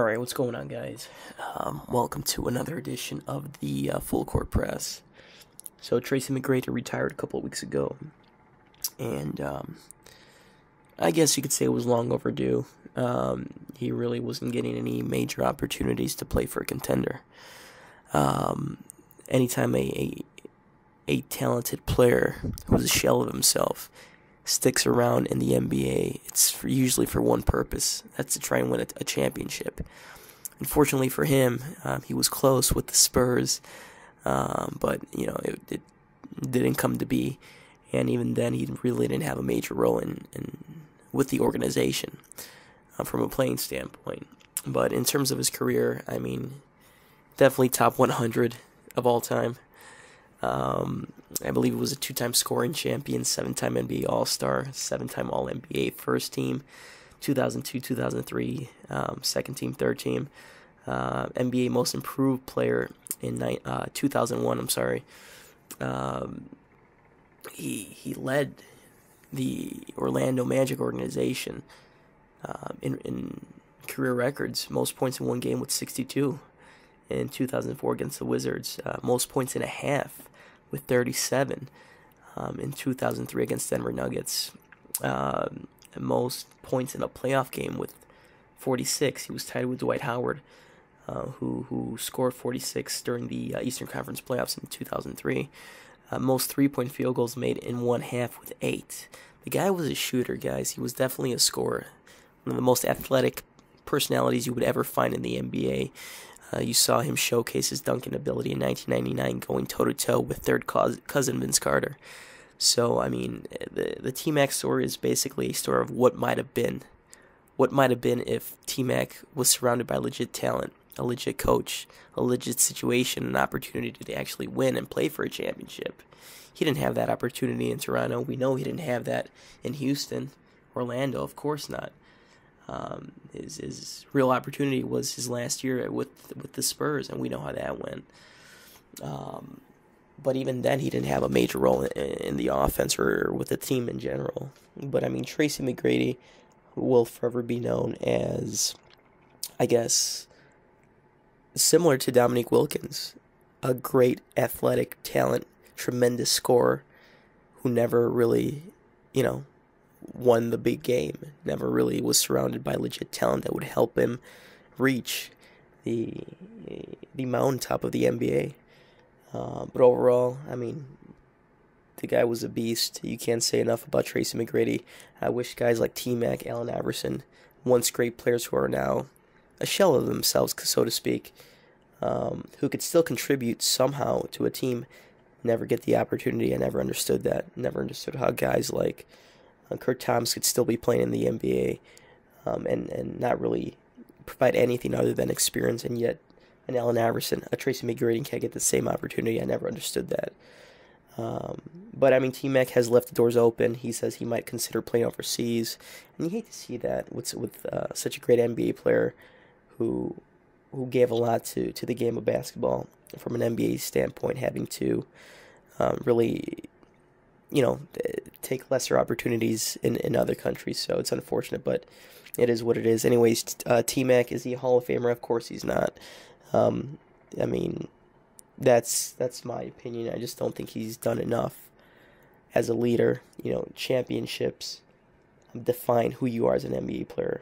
Alright, what's going on, guys? Welcome to another edition of the Full Court Press. So, Tracy Mcgrady retired a couple of weeks ago, and I guess you could say it was long overdue. He really wasn't getting any major opportunities to play for a contender. Anytime a talented player who's a shell of himself sticks around in the NBA, it's usually for one purpose. That's to try and win a championship. Unfortunately for him, he was close with the Spurs, but it didn't come to be. And even then, he really didn't have a major role in with the organization from a playing standpoint. But in terms of his career, I mean, definitely top 100 of all time. I believe it was a 2-time scoring champion, 7-time NBA All-Star, 7-time All-NBA first team, 2002, 2003, second team, third team, NBA Most Improved Player in 2001. I'm sorry. He led the Orlando Magic organization in career records, most points in one game with 62 in 2004 against the Wizards, most points in a half with 37 in 2003 against Denver Nuggets, most points in a playoff game with 46. He was tied with Dwight Howard, who scored 46 during the Eastern Conference playoffs in 2003. Most three-point field goals made in one half with 8. The guy was a shooter, guys. He was definitely a scorer. One of the most athletic personalities you would ever find in the NBA. You saw him showcase his dunking ability in 1999, going toe-to-toe with third cousin Vince Carter. So, I mean, the Tmac story is basically a story of what might have been. What might have been if Tmac was surrounded by legit talent, a legit coach, a legit situation, an opportunity to actually win and play for a championship. He didn't have that opportunity in Toronto. We know he didn't have that in Houston, Orlando, of course not. His real opportunity was his last year with the Spurs, and we know how that went. But even then, he didn't have a major role in the offense or with the team in general. But I mean, Tracy Mcgrady will forever be known as, I guess, similar to Dominique Wilkins, a great athletic talent, tremendous scorer who never really, won the big game, never really was surrounded by legit talent that would help him reach the mountaintop of the NBA. But overall, I mean, the guy was a beast. You can't say enough about Tracy Mcgrady. I wish guys like Tmac, Allen Iverson, once great players who are now a shell of themselves, so to speak, who could still contribute somehow to a team, never get the opportunity. I never understood that. Never understood how guys like Kurt Thomas could still be playing in the NBA and not really provide anything other than experience, and yet an Allen Iverson, a Tracy Mcgrady can't get the same opportunity. I never understood that. But I mean, Tmac has left the doors open. He says he might consider playing overseas, and you hate to see that with such a great NBA player who gave a lot to the game of basketball from an NBA standpoint, having to really take lesser opportunities in other countries. So it's unfortunate, but it is what it is. Anyways, Tmac, is he a Hall of Famer? Of course he's not. I mean, that's my opinion. I just don't think he's done enough as a leader. Championships define who you are as an NBA player.